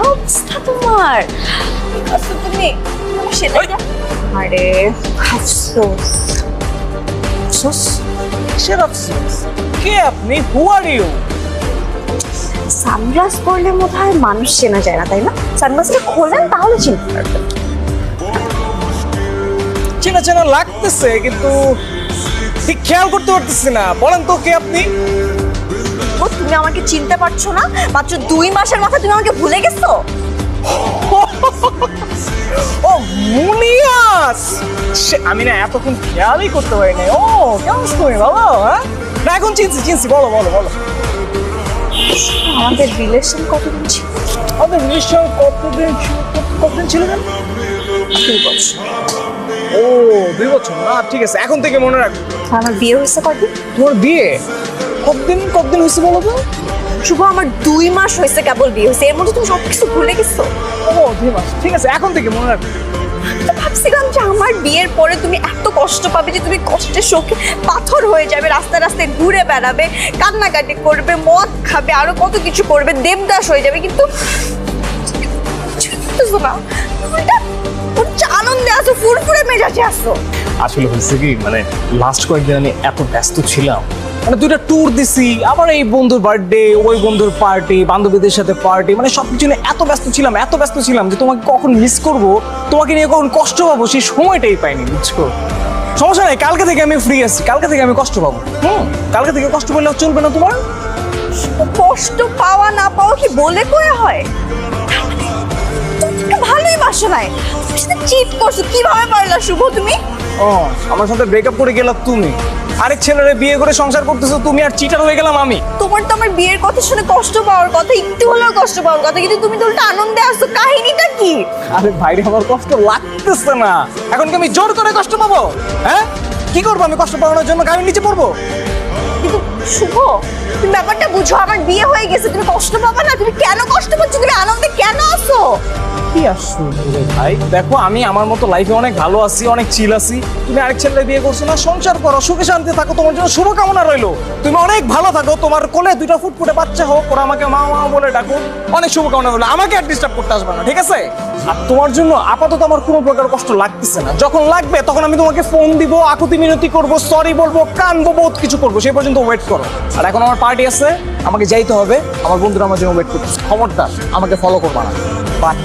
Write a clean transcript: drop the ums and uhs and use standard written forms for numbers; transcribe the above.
অবস্থা তোমার? আচ্ছা তুমি সেটা আরে আফসোস আফসোস? কিসের আফসোস? কে আপনি? হু আর ইউ? সানগ্লাস পরলে মনে হয় মানুষ চেনা যায় না, তাই না? সানগ্লাসটা খোলেন তাহলে চিনতে পারবেন। চেনা চেনা লাগতেছে কিন্তু ঠিক খেয়াল করতে পারতেছি না। বলেন তো কে আপনি? ও তুমি আমাকে চিনতে পারছো না? মাত্র 2 মাসের মাথায় তুমি আমাকে ভুলে গেছো? ও মুনিয়াস! আমি না এতক্ষণ খেয়ালই করতে পারি নাই। ও কেমন তুমি বাবা? হ্যাঁ না এখন চিনছি বলো বলো বলো। আমাদের রিলেশন কতদিন ছিল? আমাদের রিলেশন কতদিন ছিল জানো? 2 বছর। ও 2 বছর না, ঠিক আছে এখন থেকে মনে রাখবো। আমার বিয়ে হয়েছে কতদিন? তোমার বিয়ে কতদিন হয়েছে বলো তো? শুভ আমার 2 মাস হয়েছে কেবল বিয়ে হয়েছে, এর মধ্যে তুমি সবকিছু ভুলে গেছো। ও 2 মাস, ঠিক আছে এখন থেকে মনে রাখবো। তো ভাবছিলাম যে আমার বিয়ের পরে তুমি এত কষ্ট পাবে যে তুমি কষ্টের শোকে পাথর হয়ে যাবে, রাস্তায় রাস্তায় ঘুরে বেড়াবে, কান্নাকাটি করবে, মদ খাবে, আরো কত কিছু করবে, দেবদাস হয়ে যাবে। কিন্তু বুঝতেছো না, উল্টা আনন্দে আসো, ফুরফুরে মেজাজে আসো। আসলে হয়েছে কি মানে লাস্ট কয়েকদিন আমি এত ব্যস্ত ছিলাম, মানে 2টা ট্যুর দিছি, আবার এই বন্ধুর বার্থডে, ওই বন্ধুর পার্টি, বান্ধবীদের সাথে পার্টি, মানে সবকিছু নিয়ে এত ব্যস্ত ছিলাম যে তোমাকে কখন মিস করব, তোমাকে নিয়ে কখন কষ্ট পাবো সেই সময়টাই পাইনি, বুঝছো? সমস্যা নাই, কালকে থেকে আমি ফ্রি আছি, কালকে থেকে আমি কষ্ট পাবো। কালকে থেকে কষ্ট পেলে চলবে না তোমার? কষ্ট পাওয়া না পাওয়া কি বলে কয়ে হয়? তুমি ভালোই বাসো নাই, তুমি সাথে চিট করছো, কিভাবে পারলা শুভ তুমি? ও আমার সাথে ব্রেকআপ করে গেলাম তুমি, আরেক ছেলেরে বিয়ে করে সংসার করতেছো তুমি, আর চিটার হয়ে গেলাম আমি। তোমার তো আমার বিয়ের কথা শুনে কষ্ট পাওয়ার কথা, একটু হলেও কষ্ট পাওয়ার কথা, কিন্তু তুমি তো উল্টা আনন্দে আসছো। কাহিনীটা কি? আরে ভাইরে আমার কষ্ট লাগতেছে না, এখন কি আমি জোর করে কষ্ট পাবো? হ্যাঁ কি করবো আমি কষ্ট পাওয়ানোর জন্য? গাড়ির নিচে পড়বো? কিন্তু শুভ, তুমি ব্যাপারটা বুঝো, আমার বিয়ে হয়ে গেছে, তুমি কষ্ট পাবা না? তুমি কেন কষ্ট পাচ্ছ? তুমি আনন্দে কেন আসো? কি আসলে ভাই দেখো, আমি আমার মতো লাইফে অনেক ভালো আছি, অনেক চিল আছি। তুমি আরেক ছেলে বিয়ে করছো না, সংসার করো, সুখে শান্তি থাকো, তোমার জন্য শুভকামনা রইলো। তুমি অনেক ভালো থাকো, তোমার কোলে 2টা ফুটফুটে বাচ্চা হোক, ওরা আমাকে মা মা বলে ডাকো, অনেক শুভকামনা রইলো। আমাকে আর ডিস্টার্ব করতে আসবে না, ঠিক আছে? আর তোমার জন্য আপাতত আমার কোনো প্রকার কষ্ট লাগতেছে না, যখন লাগবে তখন আমি তোমাকে ফোন দিব, আকুতি মিনতি করবো, সরি বলবো, কানবো, বহুত কিছু করবো, সেই পর্যন্ত ওয়েট করো। আর এখন আমার পার্টি আছে, আমাকে যাইতে হবে, আমার বন্ধুরা আমার জন্য ওয়েট করতেছে। খবরদার আমাকে ফলো করবা না, বাই।